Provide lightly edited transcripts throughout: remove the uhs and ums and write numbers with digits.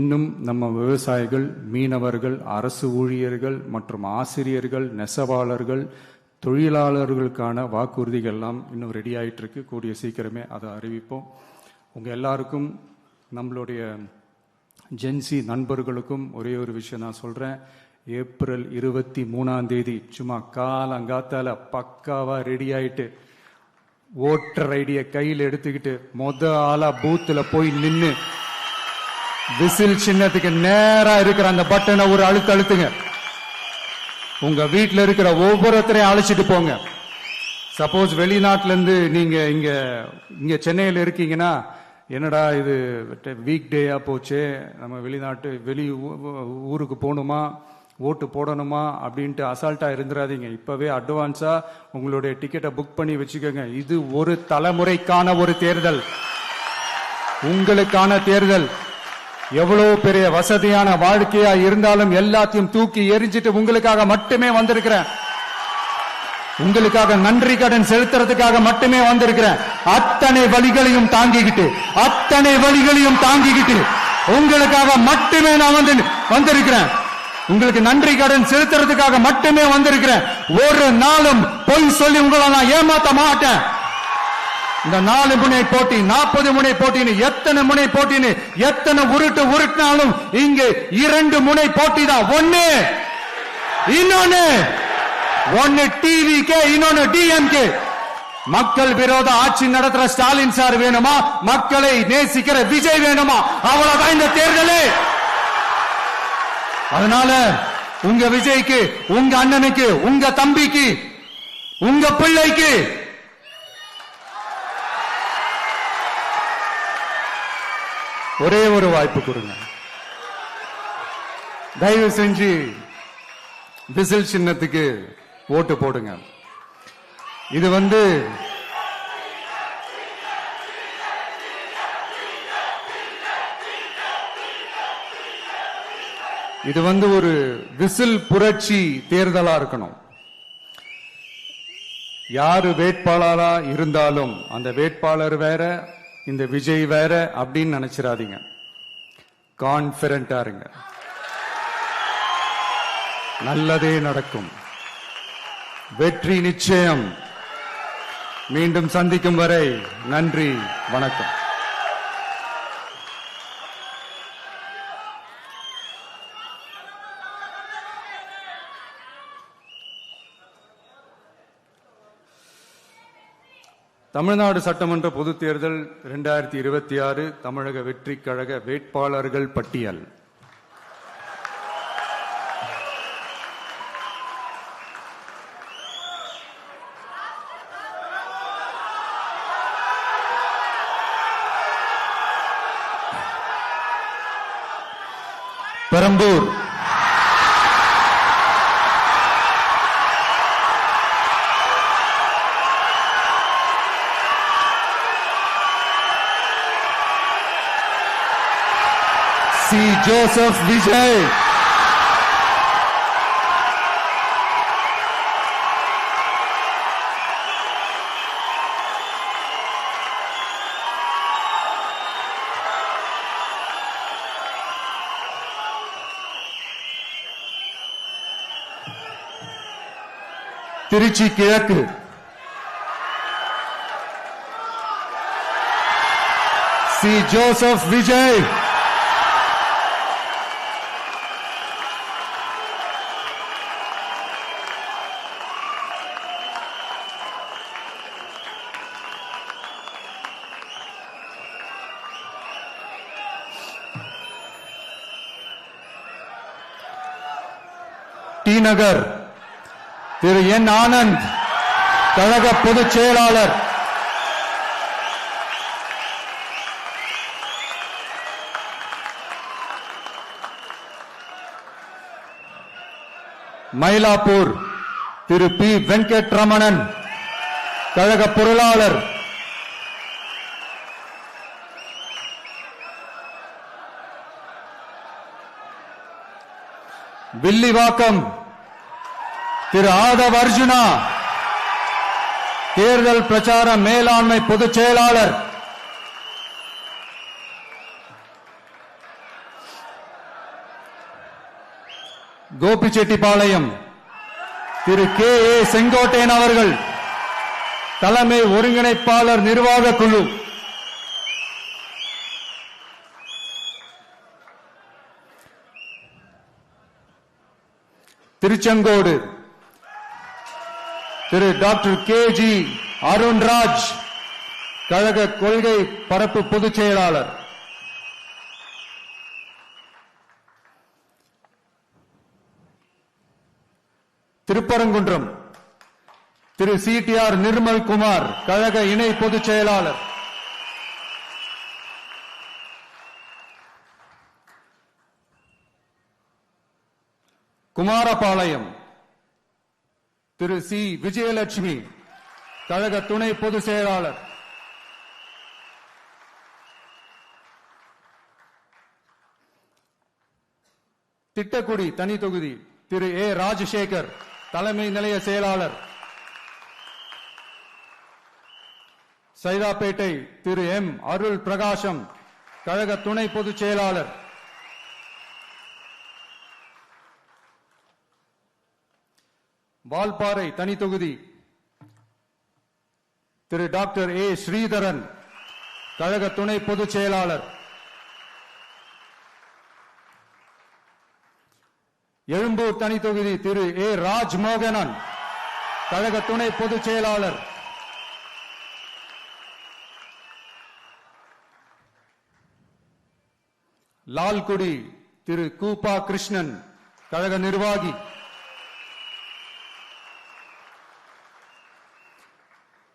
இன்னும் நம்ம விவசாயிகள், மீனவர்கள், அரசு ஊழியர்கள் மற்றும் ஆசிரியர்கள், நெசவாளர்கள், தொழிலாளர்களுக்கான வாக்குறுதிகள்லாம் இன்னும் ரெடி ஆகிட்டு இருக்கு. கூடிய சீக்கிரமே அதை அறிவிப்போம். உங்கள் எல்லாருக்கும், நம்மளுடைய ஜென்சி நண்பர்களுக்கும் ஒரே ஒரு விஷயம் நான் சொல்கிறேன். ஏப்ரல் 23 சும்மா காலங்காத்தால பக்காவாக ரெடி ஆகிட்டு ஓட்டர் ஐடியை கையில் எடுத்துக்கிட்டு ஆளா பூத்தில் போய் நின்று விசில் சின்னத்துக்கு நேரா இருக்கிற அந்த பட்டனை ஒரு அழுத்துங்க. உங்க வீட்டில் இருக்கிற ஒவ்வொருத்தரையும் அழைச்சிட்டு போங்க. சப்போஸ் வெளிநாட்டுல இருந்து நீங்க இங்க சென்னையில் இருக்கீங்கன்னா, என்னடா இது வீக் டேயா போச்சு, நம்ம வெளி ஊருக்கு போகணுமா, ஓட்டு போடணுமா அப்படின்ட்டு அசால்ட்டா இருந்துடாதீங்க. இப்பவே அட்வான்ஸா உங்களுடைய டிக்கெட்டை புக் பண்ணி வச்சுக்கோங்க. இது ஒரு தலைமுறைக்கான ஒரு தேர்தல், உங்களுக்கான தேர்தல். எவ்வளவு பெரிய வசதியான வாழ்க்கையா இருந்தாலும் எல்லாத்தையும் தூக்கி எரிஞ்சிட்டு உங்களுக்காக மட்டுமே வந்திருக்கிறேன். உங்களுக்காக நன்றி கடன் செலுத்துறதுக்காக மட்டுமே வந்திருக்கிறேன். அத்தனை வழிகளையும் தாங்கிக்கிட்டு உங்களுக்காக மட்டுமே நான் வந்திருக்கிறேன். உங்களுக்கு நன்றி கடன் செலுத்துறதுக்காக மட்டுமே வந்திருக்கிறேன். ஒரு நாளும் பொய் சொல்லி உங்களை நான் ஏமாத்த மாட்டேன். இந்த 4 முனை போட்டி, 40 முனை போட்டின்னு, எத்தனை முனை போட்டின்னு, எத்தனை உருட்டினாலும் இங்கு 2 முனை போட்டி தான். ஒன்னு டிவிகே, இன்னொன்னு டிஎம்கே. மக்கள் விரோத ஆட்சி நடத்துற ஸ்டாலின் சார் வேணுமா, மக்களை நேசிக்கிற விஜய் வேணுமா? அவ்வளவுதான் இந்த தேர்தலே. அதனால உங்க விஜய்க்கு, உங்க அண்ணனுக்கு, உங்க தம்பிக்கு, உங்க பிள்ளைக்கு ஒரே ஒரு வாய்ப்பு கொடுங்க. தயவு செஞ்சு விசில் சின்னத்துக்கு ஓட்டு போடுங்க. இது ஒரு விசில் புரட்சி தேர்தலா இருக்கணும். யாரு வேட்பாளரா இருந்தாலும் அந்த வேட்பாளர் வேற, இந்த விஜய் வேற அப்படின்னு நினைச்சிடாதீங்க. கான்பிடண்டா இருங்க, நல்லதே நடக்கும், வெற்றி நிச்சயம். மீண்டும் சந்திக்கும் வரை நன்றி, வணக்கம். தமிழ்நாடு சட்டமன்ற பொதுத் தேர்தல் 2026 தமிழக வெற்றி கழக வேட்பாளர்கள் பட்டியல். பெரம்பூர், சி. ஜோசப் விஜய், திருச்சி கிழக்கு, சி. ஜோசப் விஜய், டி நகர் திரு என் ஆனந்த், கழக பொதுச் செயலாளர். மயிலாப்பூர் திரு பி. வெங்கட்ரமணன், கழக பொருளாளர். வில்லிவாக்கம் திரு ஆதவ் அர்ஜுனா, தேர்தல் பிரச்சார மேலாண்மை பொதுச் செயலாளர். கோபிச்செட்டிப்பாளையம் திரு கே ஏ செங்கோட்டையன் அவர்கள், தலைமை ஒருங்கிணைப்பாளர் நிர்வாக குழு. திருச்செங்கோடு திரு டாக்டர் கே ஜி அருண்ராஜ், கழக கொள்கை பரப்பு பொதுச் செயலாளர். திருப்பரங்குன்றம் திரு CTR நிர்மல் குமார், கழக இணை பொதுச் செயலாளர். குமாரபாளையம் திரு சி விஜயலட்சுமி, கழக துணை பொதுச் செயலாளர். திட்டக்குடி தனி தொகுதி திரு ஏ ராஜசேகர், தலைமை நிலைய செயலாளர். சைதாப்பேட்டை திரு எம் அருள் பிரகாசம், கழக துணை பொதுச் செயலாளர். வால்பாறை தனி தொகுதி திரு டாக்டர் ஏ ஸ்ரீதரன், கழக துணை பொதுச் செயலாளர். எழும்பூர் தனி தொகுதி திரு ஏ ராஜ்மோகனன், கழக துணை பொதுச் செயலாளர். லால்குடி திரு கூப்பா கிருஷ்ணன், கழக நிர்வாகி.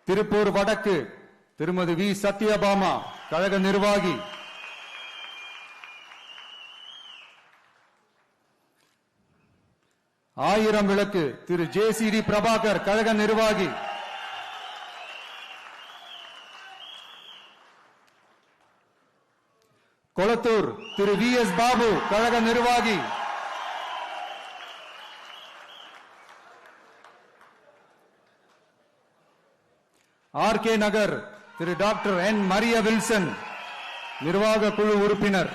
திருப்பூர் வடக்கு திருமதி வி சத்யபாமா, கழக நிர்வாகி. ஆயிரம் விளக்கு திரு JCD பிரபாகர், கழக நிர்வாகி. கொளத்தூர் திரு VS பாபு, கழக நிர்வாகி. RK நகர் திரு டாக்டர் N மரிய வில்சன், நிர்வாக குழு உறுப்பினர்.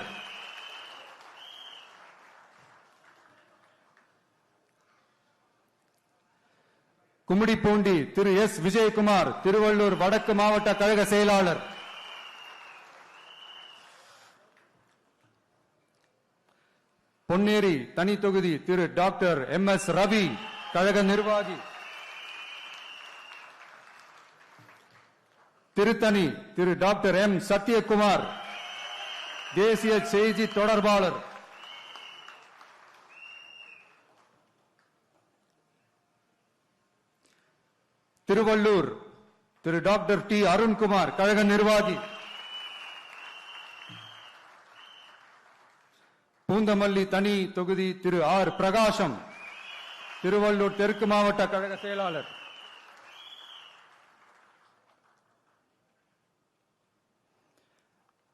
கும்மிடிப்பூண்டி திரு S விஜயகுமார், திருவள்ளூர் வடக்கு மாவட்ட கழக செயலாளர். பொன்னேரி தனி தொகுதி திரு டாக்டர் MS ரவி, கழக நிர்வாகி. திருத்தணி திரு டாக்டர் M சத்யகுமார், தேசிய செய்தி தொடர்பாளர். திருவள்ளூர் திரு டாக்டர் T அருண்குமார், கழக நிர்வாகி. பூந்தமல்லி தனி தொகுதி திரு R பிரகாசம், திருவள்ளூர் தெற்கு மாவட்ட கழக செயலாளர்.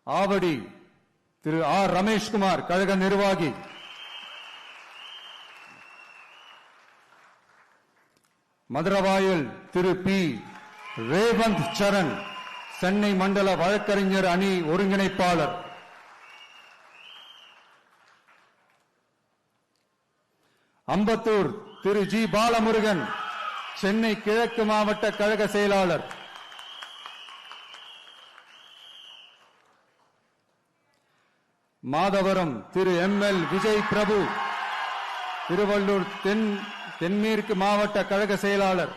ஆவடி திரு R ரமேஷ்குமார், கழக நிர்வாகி. மதுரவாயல் திரு P ரேவந்த் சரண், சென்னை மண்டல வழக்கறிஞர் அணி ஒருங்கிணைப்பாளர். அம்பத்தூர் திரு G பாலமுருகன், சென்னை கிழக்கு மாவட்ட கழக செயலாளர். மாதவரம் திரு ML விஜய் பிரபு, திருவள்ளூர் தென்மேற்கு மாவட்ட கழக செயலாளர்.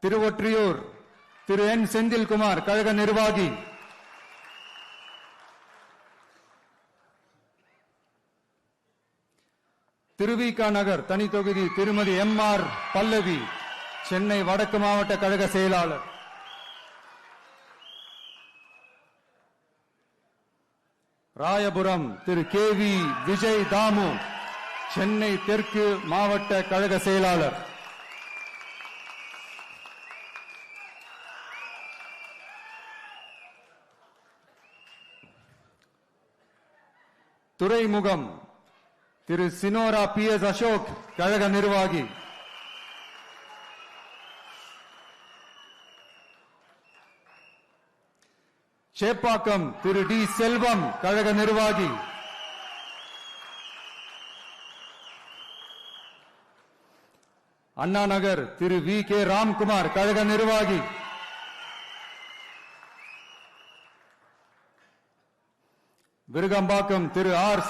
திருவொற்றியூர் திரு N செந்தில்குமார், கழக நிர்வாகி. திருவிக நகர் தனி தொகுதி திருமதி MR பல்லவி, சென்னை வடக்கு மாவட்ட கழக செயலாளர். ராயபுரம் திரு KV விஜய் தாமு, சென்னை தெற்கு மாவட்ட கழக செயலாளர். துறைமுகம் திரு சினோரா PS அசோக், கழக நிர்வாகி. சேப்பாக்கம் திரு டி செல்வம் கழக நிர்வாகி, அண்ணா நகர் திரு வி கே ராம்குமார் கழக நிர்வாகி, விருகம்பாக்கம் திரு ஆர்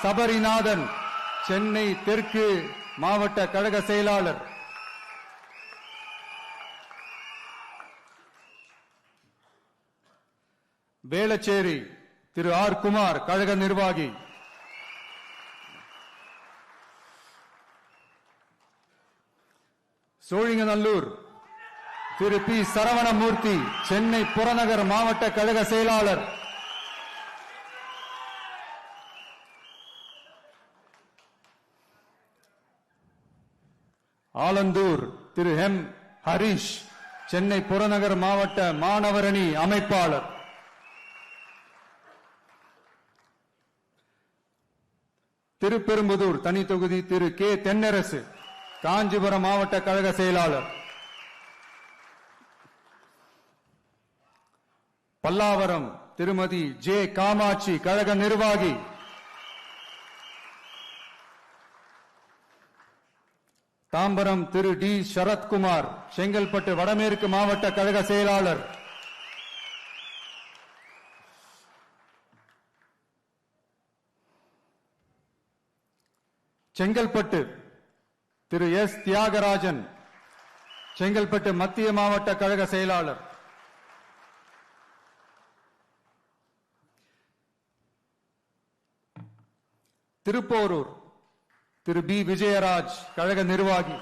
சபரிநாதன் சென்னை தெற்கு மாவட்ட கழக செயலாளர், வேளச்சேரி திரு ஆர் குமார் கழக நிர்வாகி, சோழிங்கநல்லூர் திரு பி சரவணமூர்த்தி சென்னை புறநகர் மாவட்ட கழக செயலாளர், ஆலந்தூர் திரு எம் ஹரிஷ் சென்னை புறநகர் மாவட்ட மாணவரணி அமைப்பாளர், திருப்பெரும்புதூர் தனி தொகுதி திரு கே தென்னரசு காஞ்சிபுரம் மாவட்ட கழக செயலாளர், பல்லாவரம் திருமதி ஜே காமாட்சி கழக நிர்வாகி, தாம்பரம் திரு டி சரத்குமார் செங்கல்பட்டு வடமேற்கு மாவட்ட கழக செயலாளர், செங்கல்பட்டு திரு எஸ் தியாகராஜன் செங்கல்பட்டு மத்திய மாவட்ட கழக செயலாளர், திருப்போரூர் திரு பி விஜயராஜ் கழக நிர்வாகி,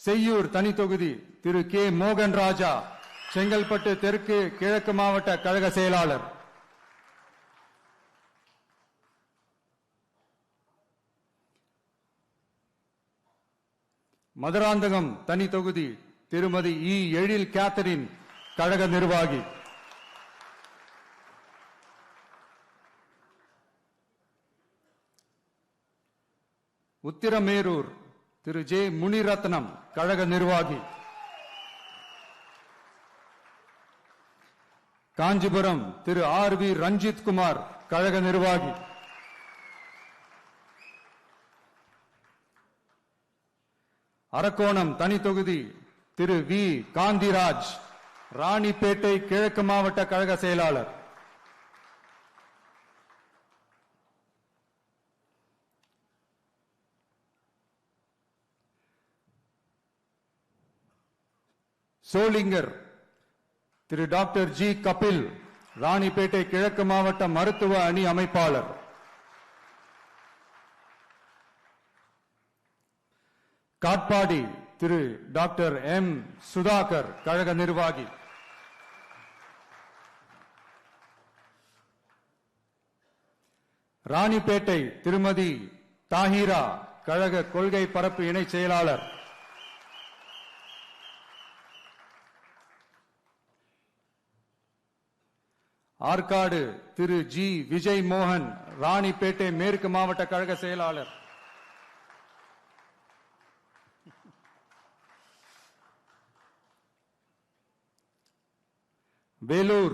செய்யூர் தனி தொகுதி திரு கே மோகன் ராஜா செங்கல்பட்டு தெற்கு கிழக்கு மாவட்ட கழக செயலாளர், மதுராந்தகம் தனி தொகுதி திருமதி இ எழில் கேத்தரின் கழக நிர்வாகி, உத்திரமேரூர் திரு ஜே முனிரத்னம் கழக நிர்வாகி, காஞ்சிபுரம் திரு ஆர் வி ரஞ்சித் குமார் கழக நிர்வாகி, அரக்கோணம் தனி தொகுதி திரு வி காந்திராஜ் ராணிப்பேட்டை கிழக்கு மாவட்ட கழக செயலாளர், சோளிங்கர் திரு டாக்டர் ஜி கபில் ராணிப்பேட்டை கிழக்கு மாவட்ட மருத்துவ அணி அமைப்பாளர், காட்பாடி திரு டாக்டர் எம் சுதாகர் கழக நிர்வாகி, ராணிப்பேட்டை திருமதி தாஹிரா கழக கொள்கை பரப்பு இணை செயலாளர், ஆற்காடு திரு ஜி விஜய் மோகன் ராணிப்பேட்டை மேற்கு மாவட்ட கழக செயலாளர், வேலூர்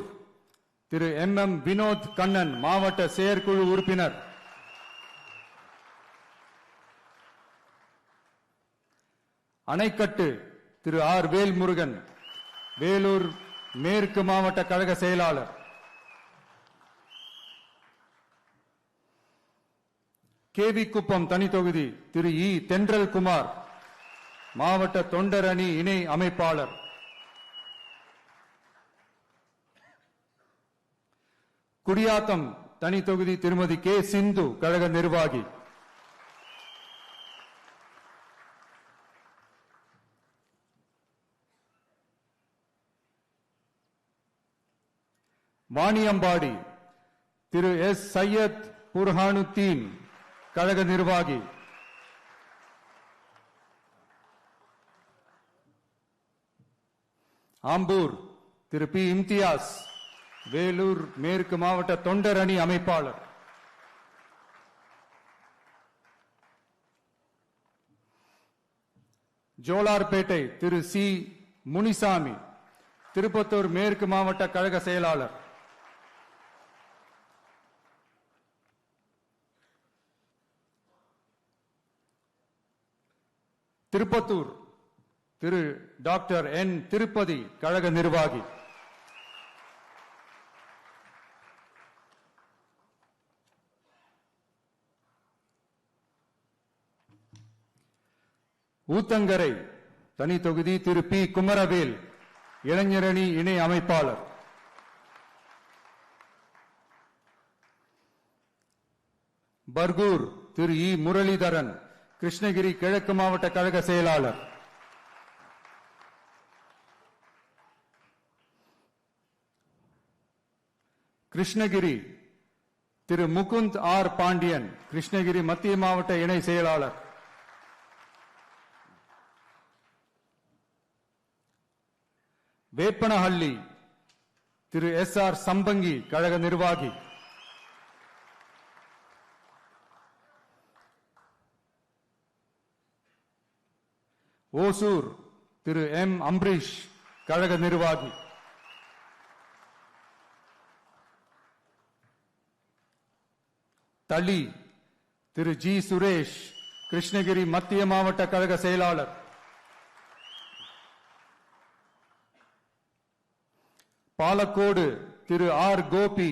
திரு எம் எம் வினோத் கண்ணன் மாவட்ட செயற்குழு உறுப்பினர், அணைக்கட்டு திரு ஆர் வேல்முருகன் வேலூர் மேற்கு மாவட்ட கழக செயலாளர், கேவி குப்பம் தனி தொகுதி திரு இ தென்றல் குமார் மாவட்ட தொண்டர் அணி இணை அமைப்பாளர், குடியாத்தம் தனி தொகுதி திருமதி கே சிந்து கழக நிர்வாகி, வாணியம்பாடி திரு எஸ் சையத் புர்ஹானுத்தீன் கழக நிர்வாகி, ஆம்பூர் திரு பி இம்தியாஸ் வேலூர் மேற்கு மாவட்ட தொண்டர் அணி அமைப்பாளர், ஜோலார்பேட்டை திரு சி முனிசாமி, திருப்பத்தூர் மேற்கு மாவட்ட கழக செயலாளர். திருப்பத்தூர் திரு டாக்டர் என் திருப்பதி, கழக நிர்வாகி. ஊத்தங்கரை தனி தொகுதி திரு பி குமரவேல், இளைஞரணி இணை அமைப்பாளர். பர்கூர் திரு இ முரளிதரன், கிருஷ்ணகிரி கிழக்கு மாவட்ட கழக செயலாளர். கிருஷ்ணகிரி திரு முகுந்த் ஆர் பாண்டியன், கிருஷ்ணகிரி மத்திய மாவட்ட இணை செயலாளர். வேப்பனஹள்ளி திரு எஸ் ஆர் சம்பங்கி, கழக நிர்வாகி. ஓசூர் திரு எம் அம்பரீஷ், கழக நிர்வாகி. தளி திரு ஜி சுரேஷ், கிருஷ்ணகிரி மத்திய மாவட்ட கழக செயலாளர். பாலக்கோடு திரு ஆர் கோபி,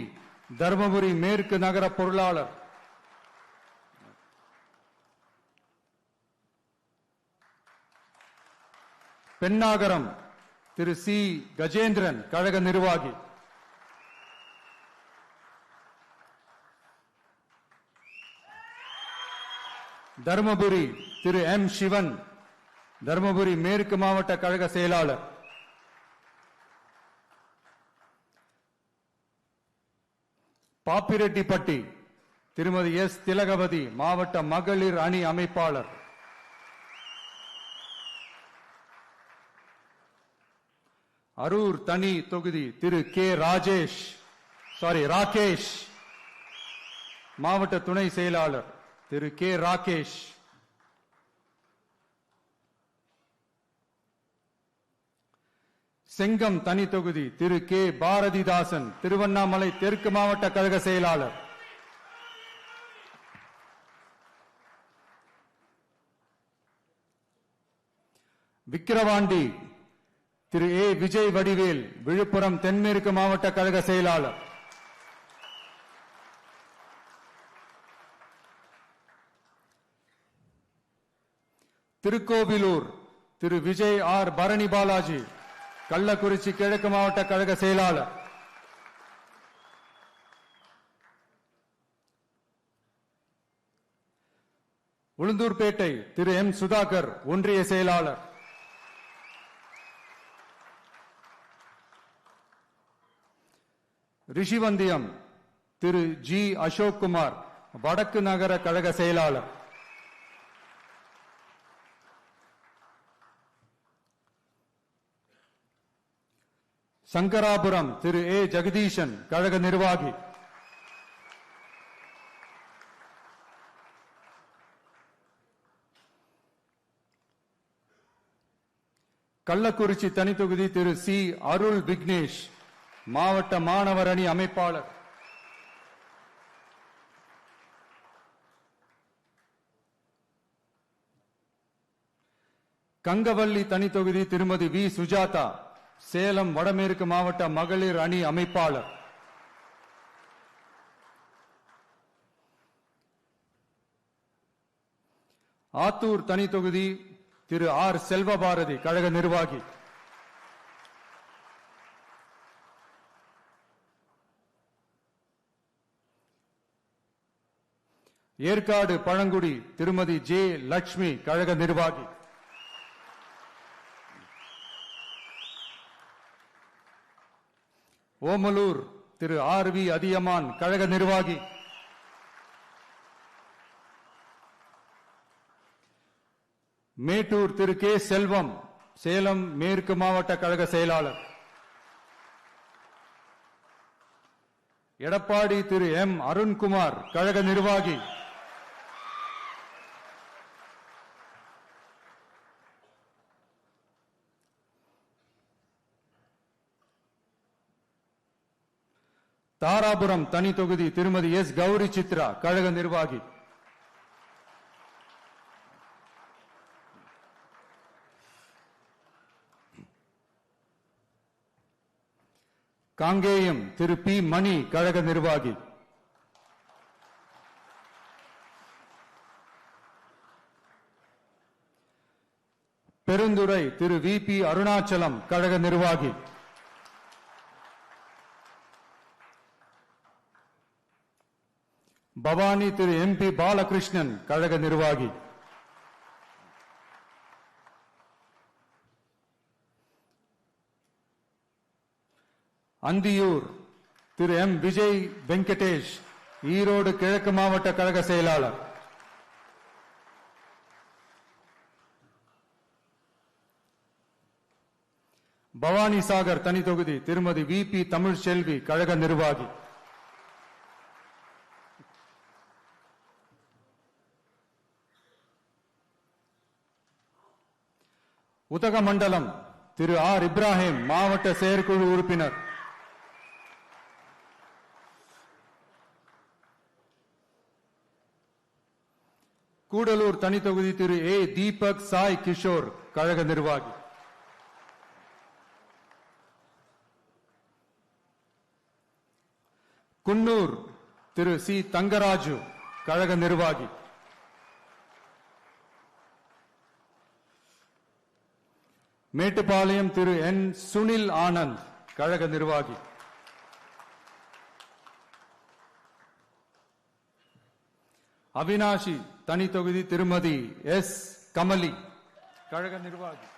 தர்மபுரி மேற்கு நகர பொருளாளர். பெண்ணாகரம் திரு சி கஜேந்திரன், கழக நிர்வாகி. தர்மபுரி திரு எம் சிவன், தர்மபுரி மேற்கு மாவட்ட கழக செயலாளர். பாப்பிரெட்டிப்பட்டி திருமதி எஸ் திலகவதி, மாவட்ட மகளிர் அணி அமைப்பாளர். அரூர் தனி தொகுதி திரு கே ராகேஷ், மாவட்ட துணை செயலாளர் திரு கே ராகேஷ். செங்கம் தனி தொகுதி திரு கே பாரதிதாசன், திருவண்ணாமலை தெற்கு மாவட்ட கழக செயலாளர். விக்கிரவாண்டி திரு ஏ விஜய் வடிவேல், விழுப்புரம் தென்மேற்கு மாவட்ட கழக செயலாளர். திருக்கோவிலூர் திரு விஜய் ஆர் பரணி பாலாஜி, கள்ளக்குறிச்சி கிழக்கு மாவட்ட கழக செயலாளர். உளுந்தூர்பேட்டை திரு எம் சுதாகர், ஒன்றிய செயலாளர். ரிஷிவந்தியம் திரு ஜி அசோக் குமார், வடக்கு நகர கழக செயலாளர். சங்கராபுரம் திரு ஏ ஜெகதீசன், கழக நிர்வாகி. கள்ளக்குறிச்சி தனி தொகுதி திரு சி அருள் விக்னேஷ், மாவட்ட மாணவர் அணி அமைப்பாளர். கங்கவல்லி தனி தொகுதி திருமதி வி சுஜாதா, சேலம் வடமேற்கு மாவட்ட மகளிர் அணி அமைப்பாளர். ஆத்தூர் தனி தொகுதி திரு ஆர் செல்வபாரதி, கழக நிர்வாகி. ஏற்காடு பழங்குடி திருமதி ஜே லட்சுமி, கழக நிர்வாகி. ஓமலூர் திரு ஆர் வி அதியமான், கழக நிர்வாகி. மேட்டூர் திரு கே செல்வம், சேலம் மேற்கு மாவட்ட கழக செயலாளர். எடப்பாடி திரு எம் அருண்குமார், கழக நிர்வாகி. தாராபுரம் தனி தொகுதி திருமதி எஸ் கௌரி சித்ரா கழக நிர்வாகி. காங்கேயம் திரு பி மணி கழக நிர்வாகி. பெருந்துறை திரு வி பி அருணாச்சலம் கழக நிர்வாகி. பவானி திரு எம் பி பாலகிருஷ்ணன் கழக நிர்வாகி. அந்தியூர் திரு எம் விஜய் வெங்கடேஷ் ஈரோடு கிழக்கு மாவட்ட கழக செயலாளர். பவானி சாகர் தனி தொகுதி திருமதி வி பி தமிழ்செல்வி கழக நிர்வாகி. உதகமண்டலம் திரு ஆர் இப்ராஹிம் மாவட்ட செயற்குழு உறுப்பினர். கூடலூர் தனி தொகுதி திரு ஏ தீபக் சாய் கிஷோர் கழக நிர்வாகி. குன்னூர் திரு சி தங்கராஜு கழக நிர்வாகி. மேட்டுப்பாளையம் திரு என் சுனில் ஆனந்த் கழக நிர்வாகி. அவினாஷி தனி தொகுதி திருமதி எஸ் கமலி கழக நிர்வாகி.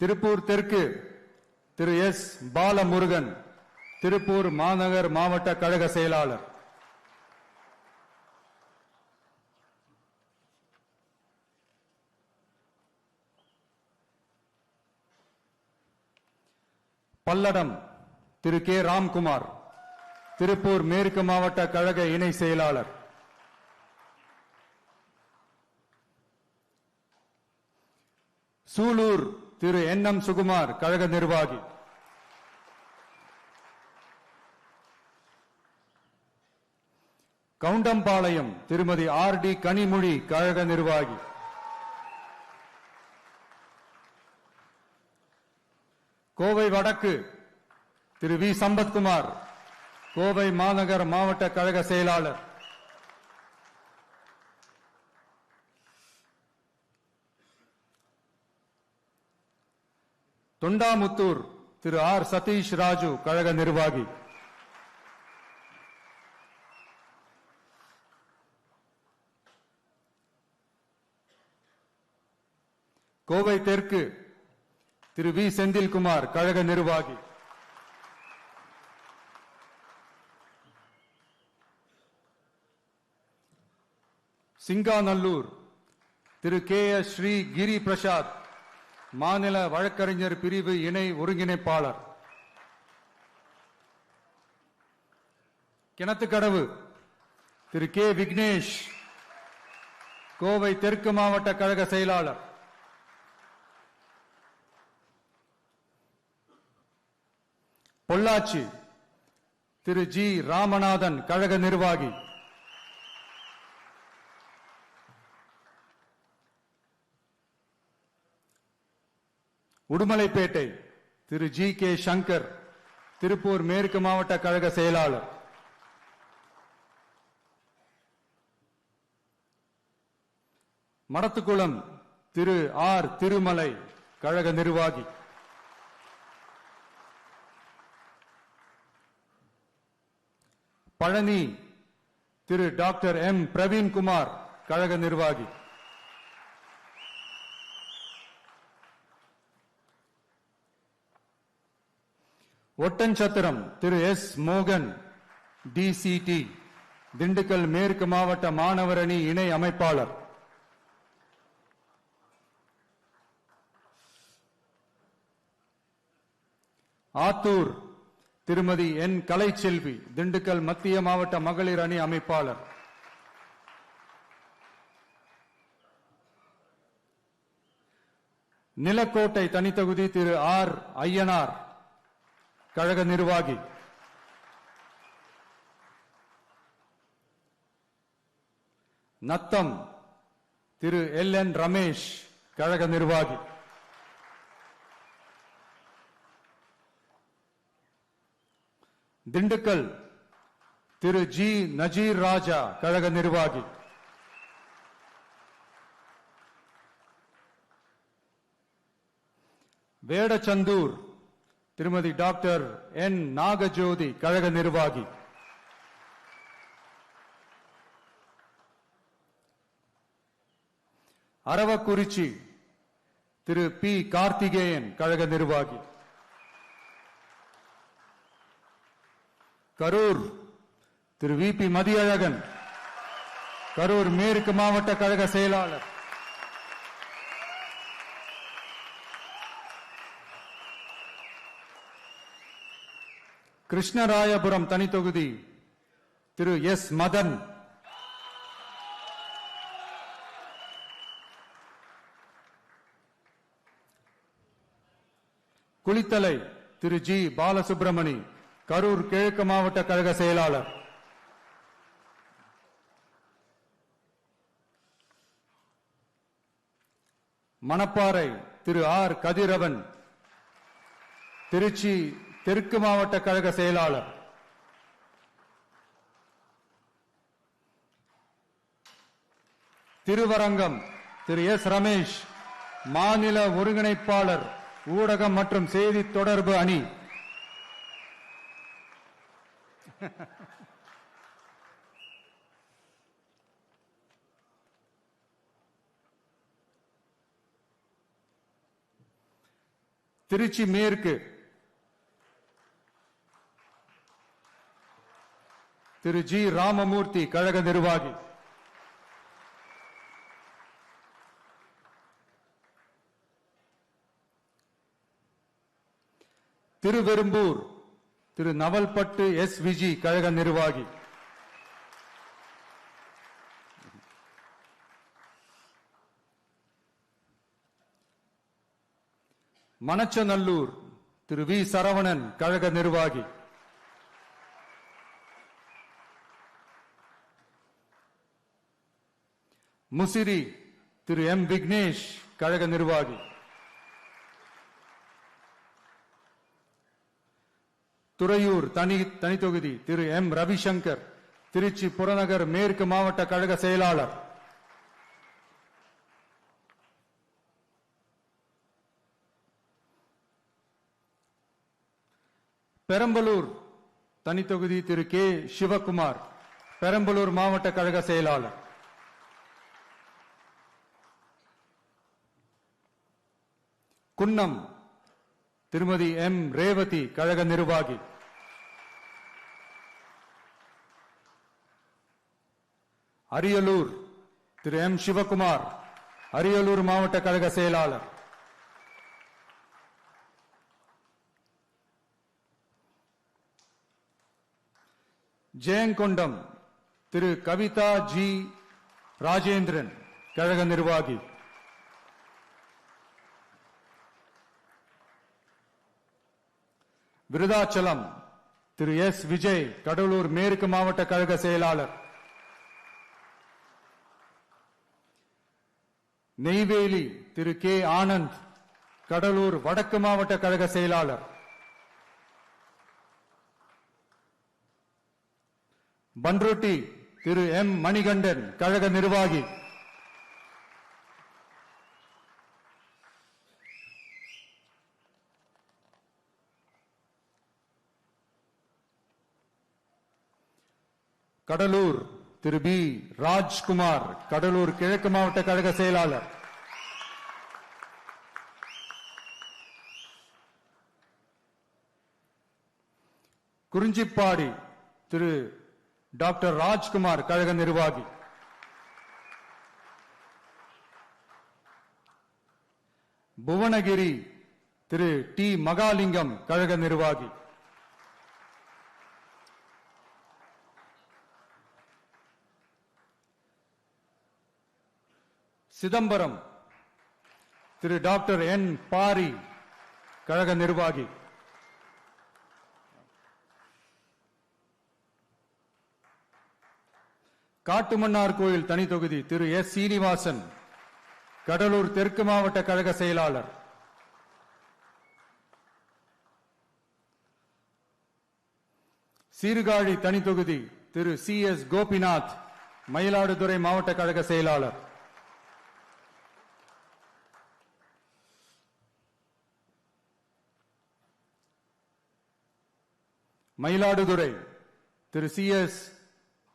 திருப்பூர் தெற்கு திரு எஸ் பாலமுருகன் திருப்பூர் மாநகர் மாவட்ட கழக செயலாளர். பல்லடம் திரு கே ராம்குமார் திருப்பூர் மேற்கு மாவட்ட கழக இணை செயலாளர். சூலூர் திரு என் எம் சுகுமார் கழக நிர்வாகி. கவுண்டம்பாளையம் திருமதி ஆர் டி கனிமொழி கழக நிர்வாகி. கோவை வடக்கு திரு வி சம்பத்குமார் கோவை மாநகர் மாவட்ட கழக செயலாளர். தொண்டாமுத்தூர் திரு ஆர் சதீஷ் ராஜு கழக நிர்வாகி. கோவை தெற்கு திரு வி செந்தில்குமார் கழக நிர்வாகி. சிங்காநல்லூர் திரு கே எஸ் ஸ்ரீ கிரி பிரசாத் மாநில வழக்கறிஞர் பிரிவு இணை ஒருங்கிணைப்பாளர். கிணத்துக்கடவு திரு கே விக்னேஷ் கோவை தெற்கு மாவட்ட கழக செயலாளர். பொள்ளாச்சி திரு ஜி ராமநாதன் கழக நிர்வாகி. உடுமலைப்பேட்டை திரு ஜி கே சங்கர் திருப்பூர் மேற்கு மாவட்ட கழக செயலாளர். மடத்துக்குளம் திரு ஆர் திருமலை கழக நிர்வாகி. பழனி திரு டாக்டர் எம் பிரவீன்குமார் கழக நிர்வாகி. ஒட்டன்சத்திரம் திரு எஸ் மோகன் டிசிடி திண்டுக்கல் மேற்கு மாவட்ட மாணவர் அணி இணை அமைப்பாளர். ஆத்தூர் திருமதி என் கலைச்செல்வி திண்டுக்கல் மத்திய மாவட்ட மகளிர் அணி அமைப்பாளர். நிலக்கோட்டை தனித்தொகுதி திரு ஆர் ஐயனார் கழக நிர்வாகி. நத்தம் திரு எல் என் ரமேஷ் கழக நிர்வாகி. திண்டுக்கல் திரு ஜி நஜீர் ராஜா கழக நிர்வாகி. வேடச்சந்தூர் திருமதி டாக்டர் என் நாகஜோதி கழக நிர்வாகி. அரவக்குறிச்சி திரு பி கார்த்திகேயன் கழக நிர்வாகி. கரூர் திரு வி பி மதியழகன் கரூர் மேற்கு மாவட்ட கழக செயலாளர். கிருஷ்ணராயபுரம் தனித்தொகுதி திரு எஸ் மதன். குளித்தலை திரு ஜி பாலசுப்ரமணி கரூர் கிழக்கு மாவட்ட கழக செயலாளர். மணப்பாறை திரு ஆர் கதிரவன் திருச்சி தெற்கு மாவட்ட கழக செயலாளர். திருவரங்கம் திரு எஸ் ரமேஷ் மாநில ஒருங்கிணைப்பாளர் ஊடகம் மற்றும் செய்தி தொடர்பு அணி. திருச்சி மேற்கு திரு ஜி ராமமூர்த்தி கழக நிர்வாகி. திருவெரும்பூர் திரு நவல்பட்டு எஸ் விஜி கழக நிர்வாகி. மணச்சநல்லூர் திரு வி சரவணன் கழக நிர்வாகி. முசிறி திரு எம் விக்னேஷ் கழக நிர்வாகி. துறையூர் தனித்தொகுதி திரு எம் ரவிசங்கர் திருச்சி புறநகர் மேற்கு மாவட்ட கழக செயலாளர். பெரம்பலூர் தனித்தொகுதி திரு கே சிவகுமார் பெரம்பலூர் மாவட்ட கழக செயலாளர். குன்னம் திருமதி எம் ரேவதி கழக நிர்வாகி. அரியலூர் திரு எம் சிவகுமார் அரியலூர் மாவட்ட கழக செயலாளர். ஜெயங்கொண்டம் திரு கவிதா ஜி ராஜேந்திரன் கழக நிர்வாகி. விருதாச்சலம் திரு எஸ் விஜய் கடலூர் மேற்கு மாவட்ட கழக செயலாளர். நெய்வேலி திரு கே ஆனந்த் கடலூர் வடக்கு மாவட்ட கழக செயலாளர். பன்ருட்டி திரு எம் மணிகண்டன் கழக நிர்வாகி. கடலூர் திரு பி ராஜ்குமார் கடலூர் கிழக்கு மாவட்ட கழக செயலாளர். குறிஞ்சிப்பாடி திரு டாக்டர் ராஜ்குமார் கழக நிர்வாகி. புவனகிரி திரு டி மகாலிங்கம் கழக நிர்வாகி. சிதம்பரம் திரு டாக்டர் என் பாரி கழக நிர்வாகி, காட்டுமன்னார் கோயில் தனி தொகுதி திரு எஸ் சீனிவாசன் கடலூர் தெற்கு மாவட்ட கழக செயலாளர், சீர்காழி தனி தொகுதி திரு சி எஸ் கோபிநாத் மயிலாடுதுறை மாவட்ட கழக செயலாளர், மயிலாடுதுறை திரு சி எஸ்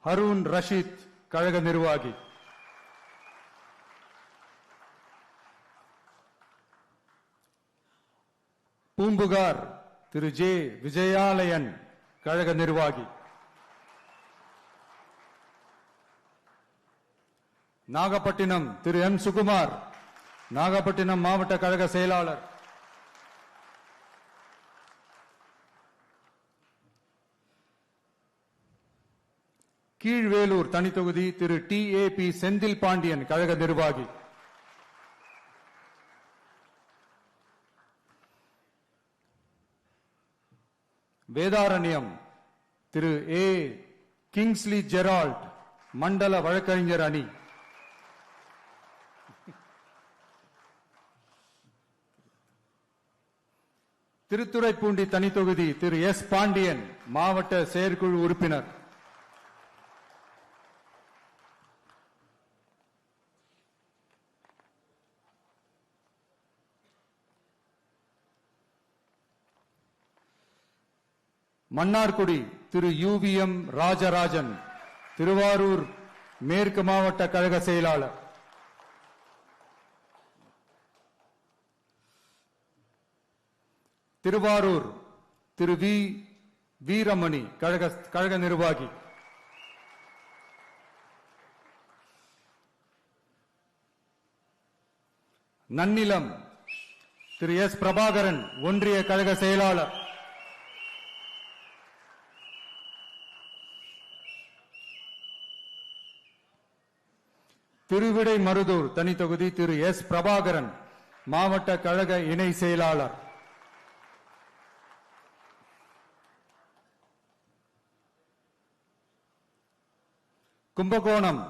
ஹரூன் ரஷீத் கழக நிர்வாகி, பூம்புகார் திரு ஜே விஜயாலயன் கழக நிர்வாகி, நாகப்பட்டினம் திரு எம் சுகுமார் நாகப்பட்டினம் மாவட்ட கழக செயலாளர், கீழ்வேலூர் தனி தொகுதி திரு டி ஏ பி செந்தில் பாண்டியன் கழக நிர்வாகி, வேதாரண்யம் திரு ஏ கிங்ஸ்லி ஜெரால்ட் மண்டல வழக்கறிஞர் அணி, திருத்துறைப்பூண்டி தனி தொகுதி திரு எஸ் பாண்டியன் மாவட்ட செயற்குழு உறுப்பினர், மன்னார்குடி திரு யுவிஎம் ராஜராஜன் திருவாரூர் மேற்கு மாவட்ட கழக செயலாளர், திருவாரூர் திரு வி வீரமணி கழக நிர்வாகி, நன்னிலம் திரு எஸ் பிரபாகரன் ஒன்றிய கழக செயலாளர், திருவிடை மருதூர் தனி தொகுதி திரு எஸ் பிரபாகரன் மாவட்ட கழக இணை செயலாளர், கும்பகோணம்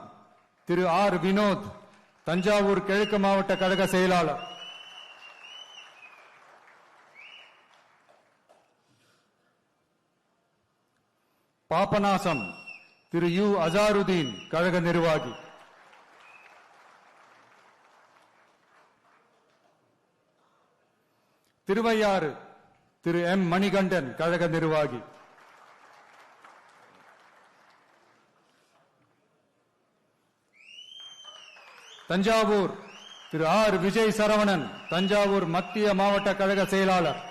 திரு ஆர் வினோத் தஞ்சாவூர் கிழக்கு மாவட்ட கழக செயலாளர், பாபநாசம் திரு யு அசாருதீன் கழக நிர்வாகி, திருவையாறு திரு எம் மணிகண்டன் கழக நிர்வாகி, தஞ்சாவூர் திரு ஆர் விஜய் சரவணன் தஞ்சாவூர் மத்திய மாவட்ட கழக செயலாளர்,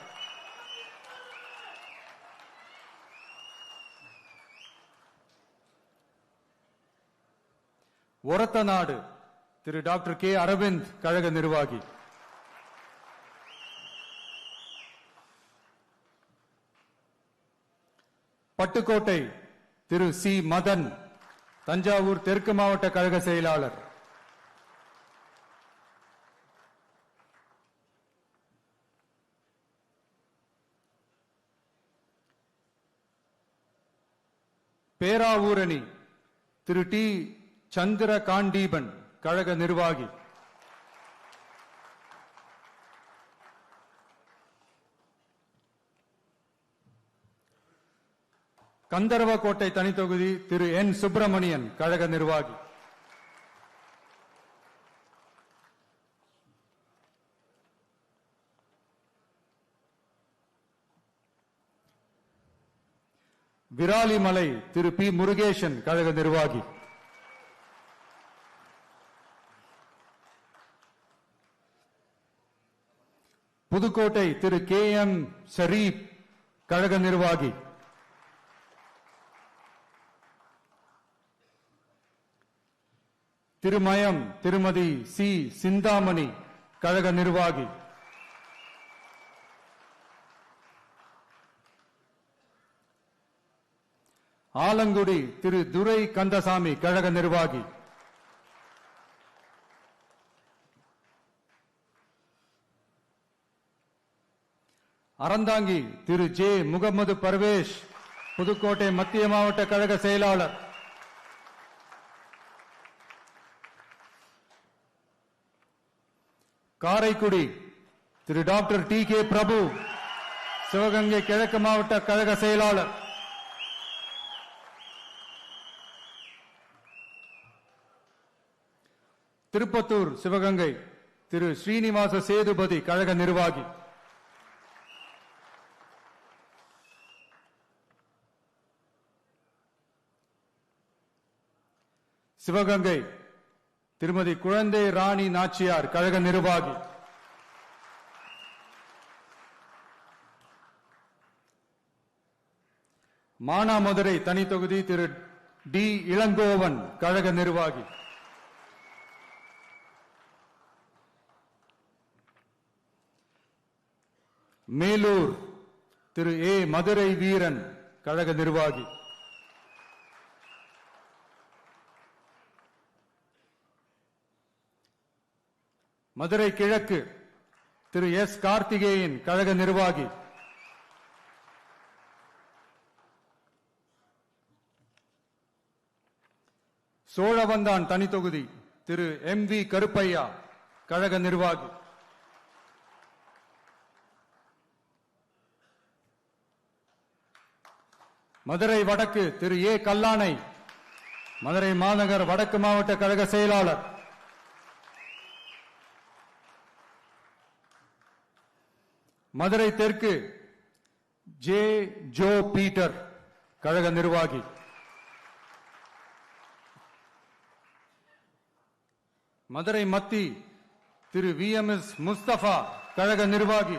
ஒரத்தநாடு திரு டாக்டர் கே அரவிந்த் கழக நிர்வாகி, பட்டுக்கோட்டை திரு சி மதன் தஞ்சாவூர் தெற்கு மாவட்ட கழக செயலாளர், பேராவூரணி திரு டி சந்திர காண்டீபன் கழக நிர்வாகி, கந்தர்வக்கோட்டை தனி தொகுதி திரு என் சுப்பிரமணியன் கழக நிர்வாகி, விராலிமலை திரு பி முருகேசன் கழக நிர்வாகி, புதுக்கோட்டை திரு கே எம் ஷரீப் கழக நிர்வாகி, திருமயம் திருமதி சி சிந்தாமணி கழக நிர்வாகி, ஆலங்குடி திரு துரை கந்தசாமி கழக நிர்வாகி, அறந்தாங்கி திரு ஜே முகமது பர்வேஷ், புதுக்கோட்டை மத்திய மாவட்ட கழக செயலாளர். காரைக்குடி திரு டாக்டர் டி கே பிரபு, சிவகங்கை கிழக்கு மாவட்ட கழக செயலாளர். திருப்பத்தூர் சிவகங்கை திரு ஸ்ரீனிவாச சேதுபதி, கழக நிர்வாகி. சிவகங்கை திருமதி குழந்தை ராணி நாச்சியார், கழக நிர்வாகி. மானாமதுரை தனி தொகுதி திரு டி இளங்கோவன், கழக நிர்வாகி. மேலூர் திரு ஏ மதுரை வீரன், கழக நிர்வாகி. மதுரை கிழக்கு திரு எஸ் கார்த்திகேயன், கழக நிர்வாகி. சோழவந்தான் தனி தொகுதி திரு எம் வி கருப்பையா, கழக நிர்வாகி. மதுரை வடக்கு திரு ஏ கல்லானை, மதுரை மாநகர் வடக்கு மாவட்ட கழக செயலாளர். மதுரை தெற்கு ஜே ஜோ பீட்டர், கழக நிர்வாகி. மதுரை மத்தி திரு வி எம் எஸ் முஸ்தபா, கழக நிர்வாகி.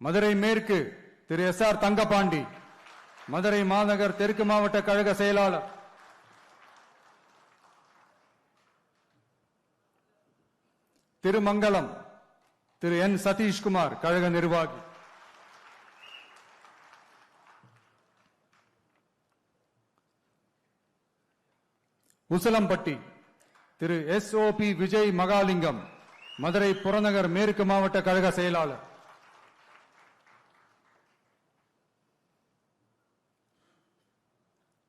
மதுரை மேற்கு திரு எஸ் ஆர் தங்கபாண்டி, மதுரை மாநகர் தெற்கு மாவட்ட கழக செயலாளர். திருமங்கலம் திரு என் சதீஷ்குமார், கழக நிர்வாகி. Usilampatti Thiru S O P Vijay Mahalingam, Madurai புறநகர் மேற்கு மாவட்ட கழக செயலாளர்.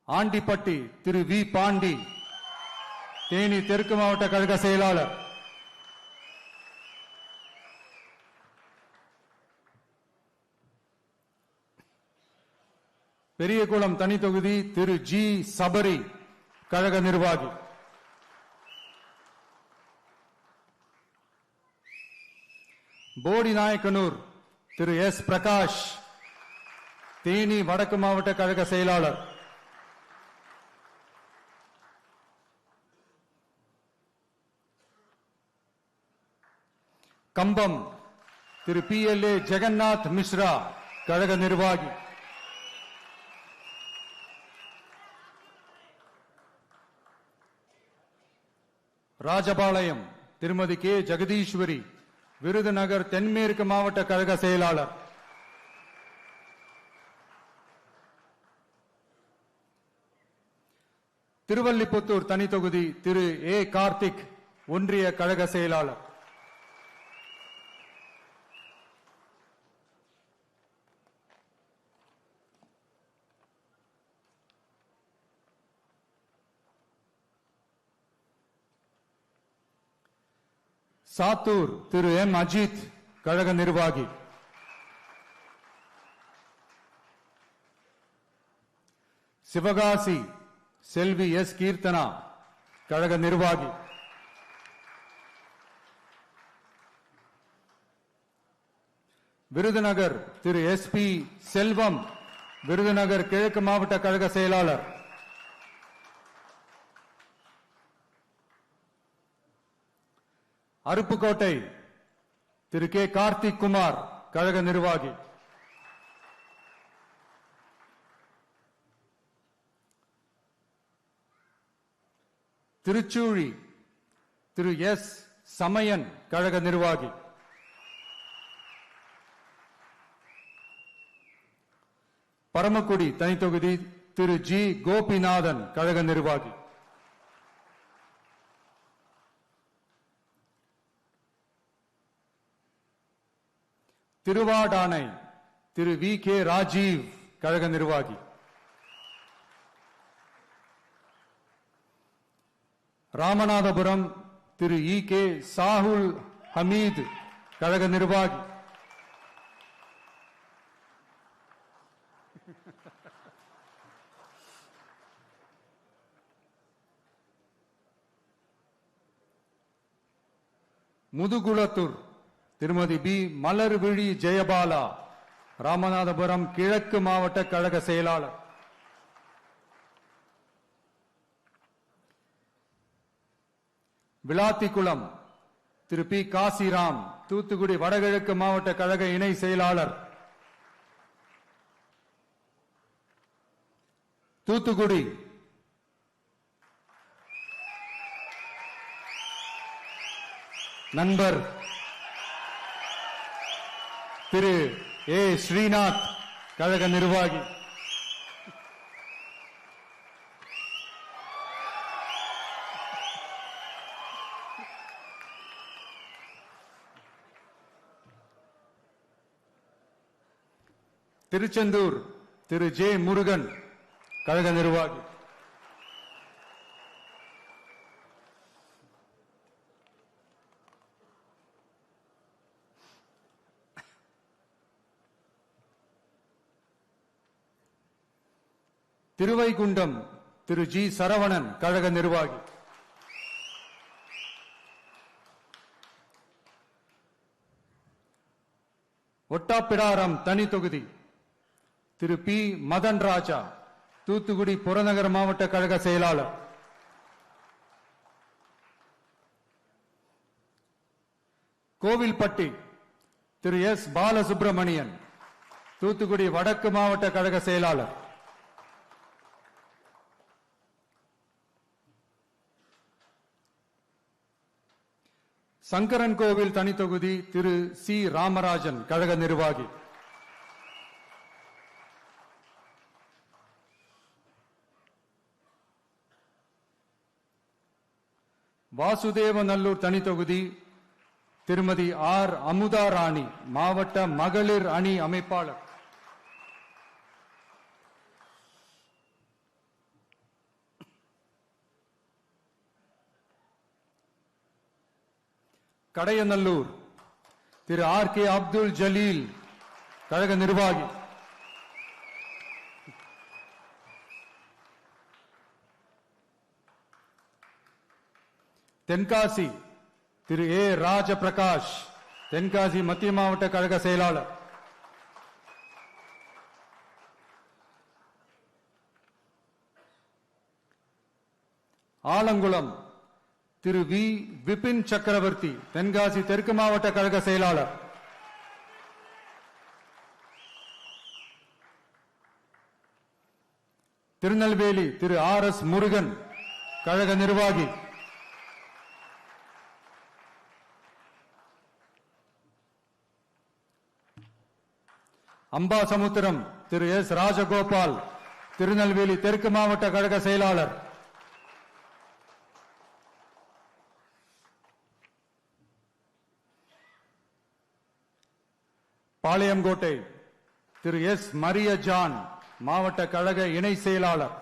ஆண்டிப்பட்டி திரு வி பாண்டி, தேனி தெற்கு மாவட்ட கழக செயலாளர். பெரியகுளம் தனி தொகுதி திரு ஜி சபரி, கழக நிர்வாகி. போடிநாயக்கனூர் திரு எஸ் பிரகாஷ், தேனி வடக்கு மாவட்ட கழக செயலாளர். Cumbum Thiru P L A Jagannath Mishra, கழக நிர்வாகி. ராஜபாளையம் திருமதி கே ஜெகதீஸ்வரி, விருதுநகர் தென்மேற்கு மாவட்ட கழக செயலாளர். திருவல்லிபுத்தூர் தனி தொகுதி திரு ஏ கார்த்திக், ஒன்றிய கழக செயலாளர். சாத்தூர் திரு எம் அஜித், கழக நிர்வாகி. சிவகாசி செல்வி எஸ் கீர்த்தனா, கழக நிர்வாகி. விருதுநகர் திரு எஸ் பி செல்வம், விருதுநகர் கிழக்கு மாவட்ட கழக செயலாளர். அருப்புக்கோட்டை திரு கே கார்த்திக் குமார், கழக நிர்வாகி. திருச்சூழி திரு எஸ் சமயன், கழக நிர்வாகி. பரமக்குடி தனி தொகுதி திரு ஜி கோபிநாதன், கழக நிர்வாகி. திருவாடானை திரு வி கே ராஜீவ் கழக நிர்வாகி, ராமநாதபுரம் திரு இ கே சாகுல் ஹமீத் கழக நிர்வாகி, முதுகுளத்தூர் திருமதி பி மலர்விழி ஜெயபாலா ராமநாதபுரம் கிழக்கு மாவட்ட கழக செயலாளர், விளாத்திக்குளம் திரு பி காசிராம் தூத்துக்குடி வடகிழக்கு மாவட்ட கழக இணை செயலாளர், தூத்துக்குடி நண்பர் திரு ஏ ஸ்ரீநாத் கழக நிர்வாகி, திருச்செந்தூர் திரு ஜே முருகன் கழக நிர்வாகி, திருவைகுண்டம் திரு ஜி சரவணன் கழக நிர்வாகி, ஒட்டாப்பிடாரம் தனி தொகுதி திரு பி மதன் ராஜா தூத்துக்குடி புறநகர் மாவட்ட கழக செயலாளர், கோவில்பட்டி திரு எஸ் பாலசுப்பிரமணியன் தூத்துக்குடி வடக்கு மாவட்ட கழக செயலாளர், சங்கரன் கோவில் தனி தொகுதி திரு சி ராமராஜன் கழக நிர்வாகி, வாசுதேவநல்லூர் தனி தொகுதி திருமதி ஆர் அமுதா ராணி மாவட்ட மகளிர் அணி அமைப்பாளர், கடையநல்லூர் திரு ஆர் கே அப்துல் ஜலீல் கழக நிர்வாகி, தென்காசி திரு ஏ ராஜபிரகாஷ் தென்காசி மத்திய மாவட்ட கழக செயலாளர், ஆலங்குளம் திரு வி விபின் சக்கரவர்த்தி தென்காசி தெற்கு மாவட்ட கழக செயலாளர், திருநெல்வேலி திரு ஆர் எஸ் முருகன் கழக நிர்வாகி, அம்பாசமுத்திரம் திரு எஸ் ராஜகோபால் திருநெல்வேலி தெற்கு மாவட்ட கழக செயலாளர், பாளையங்கோட்டை திரு எஸ் மரிய ஜான் மாவட்ட கழக இணை செயலாளர்,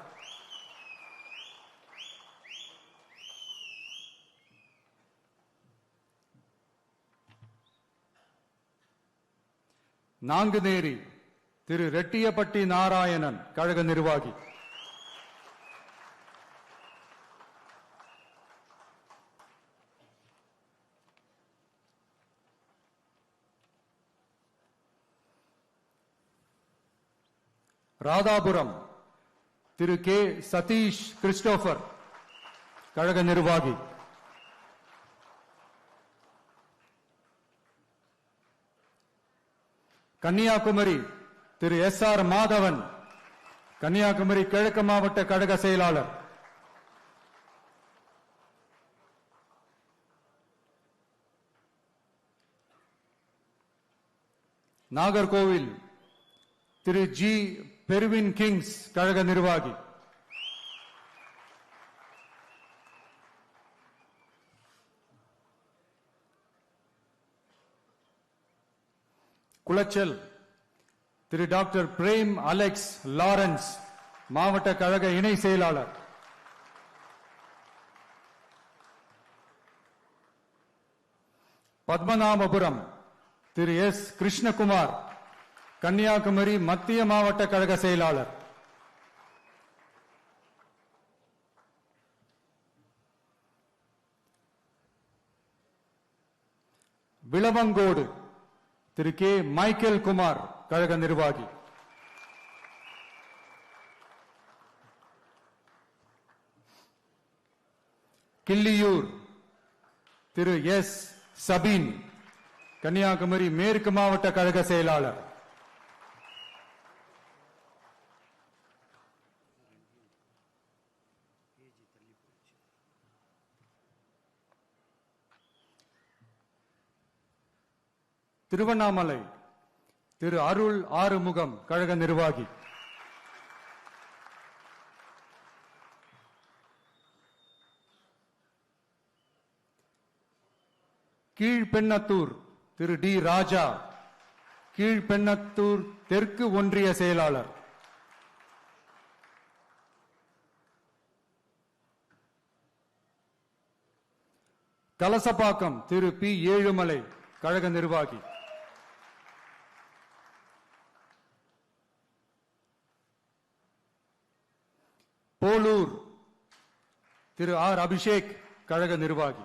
நாங்குநேரி திரு ரெட்டியப்பட்டி நாராயணன் கழக நிர்வாகி, ராதாபுரம் திரு கே சதீஷ் கிறிஸ்டோபர் கழக நிர்வாகி, கன்னியாகுமரி திரு எஸ் ஆர் மாதவன் கன்னியாகுமரி கிழக்கு மாவட்ட கழக செயலாளர், நாகர்கோவில் திரு ஜி பெர்வின் கிங்ஸ் கழக நிர்வாகி, குளச்சல் திரு டாக்டர் பிரேம் அலெக்ஸ் லாரன்ஸ், மாவட்ட கழக இணை செயலாளர். பத்மநாபபுரம் திரு எஸ் கிருஷ்ணகுமார், கன்னியாகுமரி மத்திய மாவட்ட கழக செயலாளர். விளவங்கோடு திரு கே மைக்கேல் குமார், கழக நிர்வாகி. கிள்ளியூர் திரு எஸ் சபீன், கன்னியாகுமரி மேற்கு மாவட்ட கழக செயலாளர். திருவண்ணாமலை திரு அருள் ஆறுமுகம், கழக நிர்வாகி. கீழ்பெண்ணத்தூர் திரு டி ராஜா, கீழ்பெண்ணத்தூர் தெற்கு ஒன்றிய செயலாளர். கலசப்பாக்கம் திரு பி ஏழுமலை, கழக நிர்வாகி. போலூர் திரு ஆர் அபிஷேக், கழக நிர்வாகி.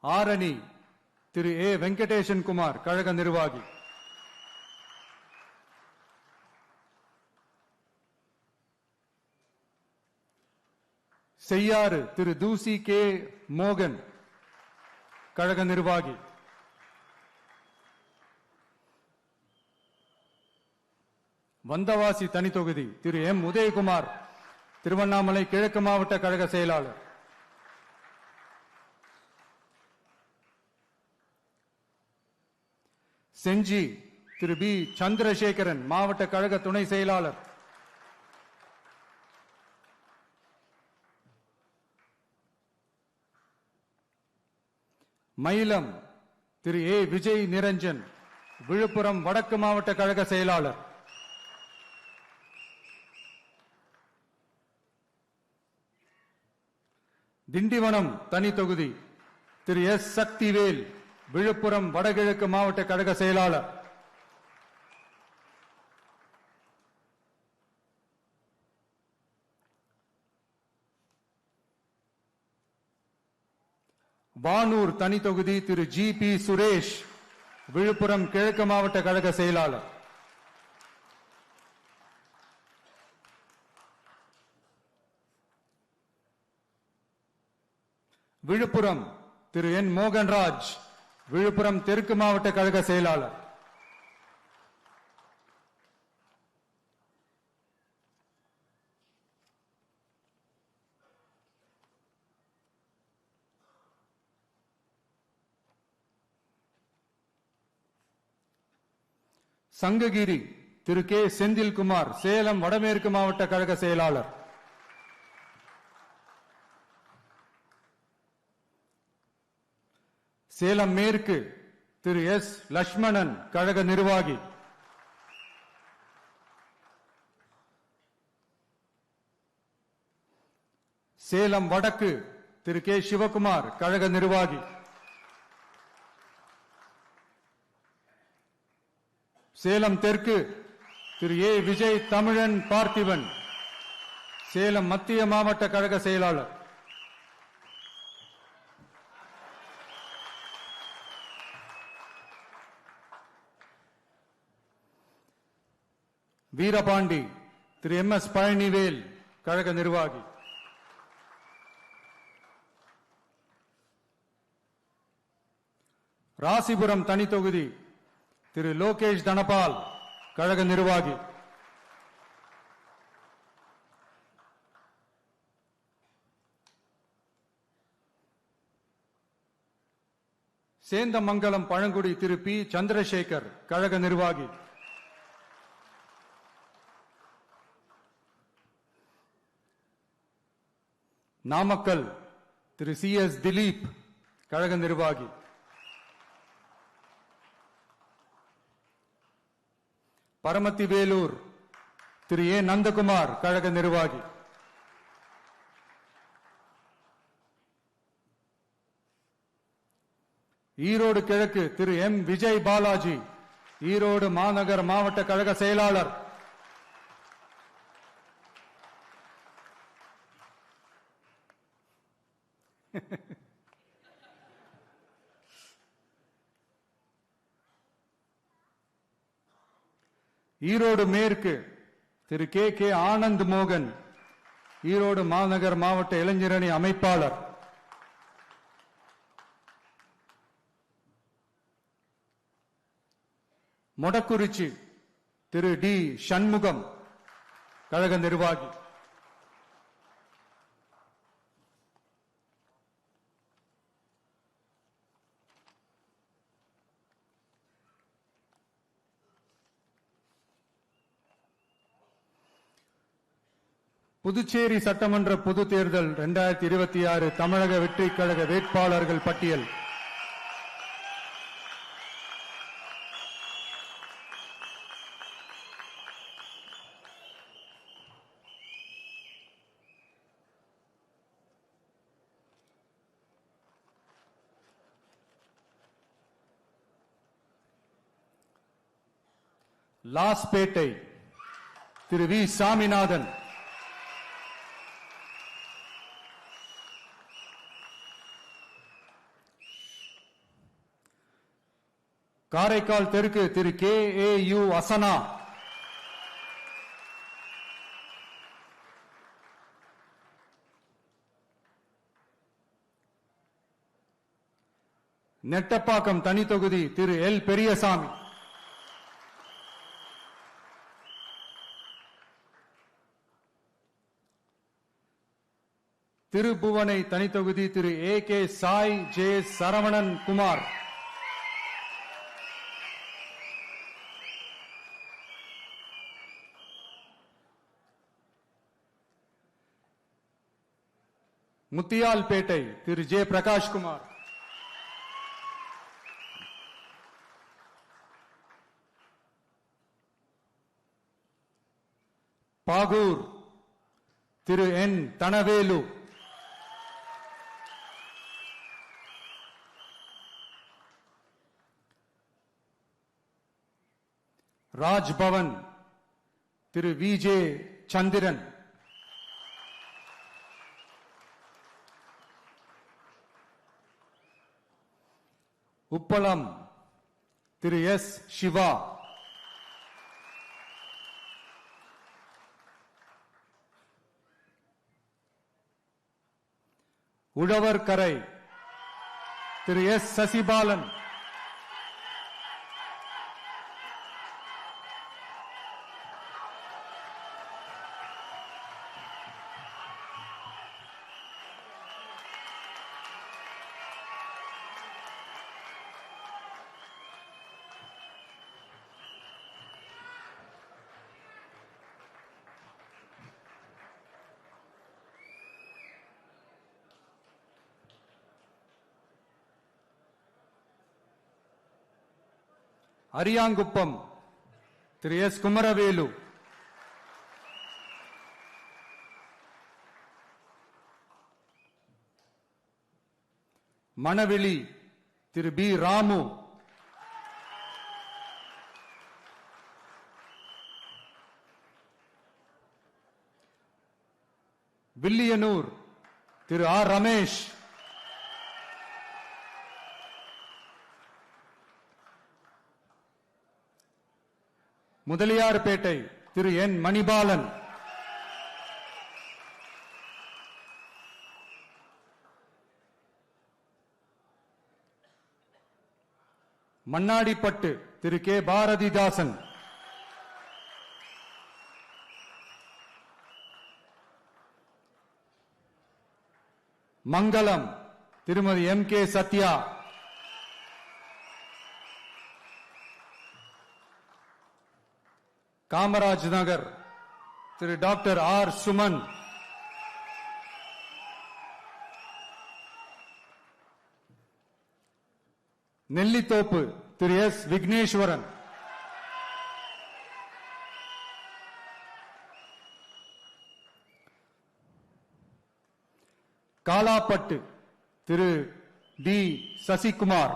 ஆரணி திரு ஏ வெங்கடேசன் குமார், கழக நிர்வாகி. செய்யாறு திரு தூசி கே மோகன், கழக நிர்வாகி. வந்தவாசி தனி தொகுதி திரு எம் உதயகுமார், திருவண்ணாமலை கிழக்கு மாவட்ட கழக செயலாளர். செஞ்சி திரு பி சந்திரசேகரன், மாவட்ட கழக துணை செயலாளர். மயிலம் திரு ஏ விஜய் நிரஞ்சன், விழுப்புரம் வடக்கு மாவட்ட கழக செயலாளர். திண்டிவனம் தனி தொகுதி திரு எஸ் சக்திவேல், விழுப்புரம் வடகிழக்கு மாவட்ட கழக செயலாளர். வானூர் தனி தொகுதி திரு ஜி பி சுரேஷ், விழுப்புரம் கிழக்கு மாவட்ட கழக செயலாளர். விழுப்புரம் திரு என் மோகன்ராஜ், விழுப்புரம் தெற்கு மாவட்ட கழக செயலாளர். சங்ககிரி திரு கே செந்தில்குமார், சேலம் வடமேற்கு மாவட்ட கழக செயலாளர். சேலம் மேற்கு திரு எஸ் லட்சுமணன், கழக நிர்வாகி. சேலம் வடக்கு திரு கே சிவகுமார், கழக நிர்வாகி. சேலம் தெற்கு திரு ஏ விஜய் தமிழன் பார்த்திபன், சேலம் மத்திய மாவட்ட கழக செயலாளர். வீரபாண்டி திரு எம் எஸ் பழனிவேல், கழக நிர்வாகி. ராசிபுரம் தனி தொகுதி திரு லோகேஷ் தனபால், கழக நிர்வாகி. சேந்தமங்கலம் பழங்குடி திரு பி சந்திரசேகர், கழக நிர்வாகி. நாமக்கல் திரு சி எஸ் திலீப், கழக நிர்வாகி. பரமத்தி வேலூர் திரு ஏ நந்தகுமார், கழக நிர்வாகி. ஈரோடு கிழக்கு திரு எம் விஜய் பாலாஜி, ஈரோடு மாநகர் மாவட்ட கழக செயலாளர். ஈரோடு மேற்கு திரு கே கே ஆனந்த் மோகன், ஈரோடு மாநகர் மாவட்ட இளைஞரணி அமைப்பாளர். மொடக்குறிச்சி திரு டி சண்முகம், கழக நிர்வாகி. புதுச்சேரி சட்டமன்ற பொது தேர்தல் 2026 தமிழக வெற்றி கழக வேட்பாளர்கள் பட்டியல். லாஸ்பேட்டை திரு வி சாமிநாதன், காரைக்கால் தெற்கு Thiru K A U Asana, Nettapakkam தனி தொகுதி திரு எல் பெரியசாமி, திருபுவனை தனி தொகுதி Thiru A K Sai J Saravanan Kumar, Muthialpet Thiru J Prakashkumar, Bahour Thiru N Thanavelu, Rajbhavan Thiru V J Chandran, Uppalam Thiru S Siva, Ozhukarai Thiru S Sasibalan, Ariyankuppam Thiru S Kumaravelu, Manavely Thiru P Ramu, Villianur Thiru R Ramesh, Mudaliarpet Thiru N Manibalan, Mannadipet Thiru K Bharathidasan, மங்களம் திருமதி எம் கே சத்யா, காமராஜ் நகர் திரு டாக்டர் ஆர் சுமன், நெல்லித்தோப்பு திரு எஸ் விக்னேஸ்வரன், காலாப்பட்டு திரு டி சசிகுமார்,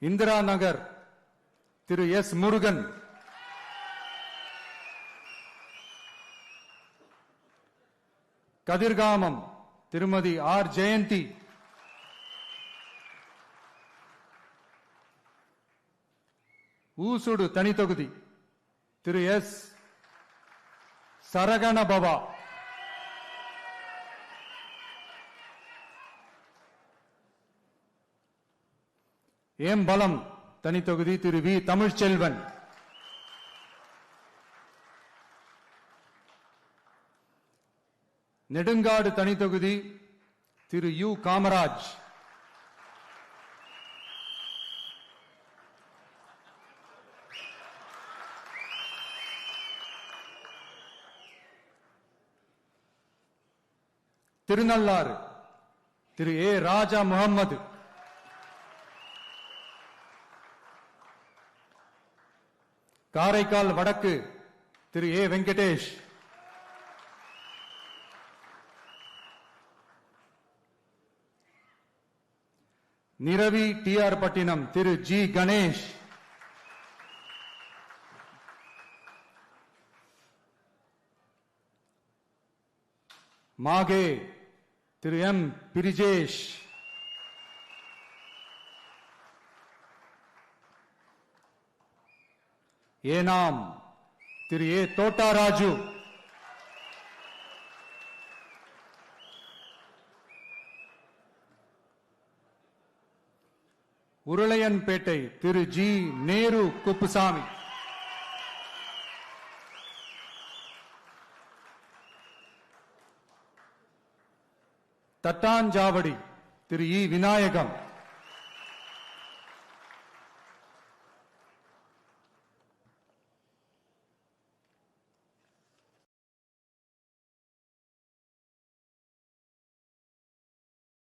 இந்திரா நகர் திரு எஸ் முருகன், கதிர்காமம் திருமதி ஆர் ஜெயந்தி, ஊசுடு தனி தொகுதி திரு எஸ் சரகணபவா, ஏம்பலம் தனி தொகுதி திரு வி தமிழ்ச்செல்வன், நெடுங்காடு தனி தொகுதி திரு யு காமராஜ், திருநள்ளாறு திரு ஏ ராஜா முகம்மது, காரைக்கால் வடக்கு திரு ஏ வெங்கடேஷ், நிரவி டிஆர் பட்டினம் திரு ஜி கணேஷ், மாகே திரு எம் பிரிஜேஷ், ஏனாம் திரு ஏ தோட்டாராஜு, உருளையன்பேட்டை திரு ஜி நேரு குப்புசாமி, தட்டாஞ்சாவடி திரு இ விநாயகம்,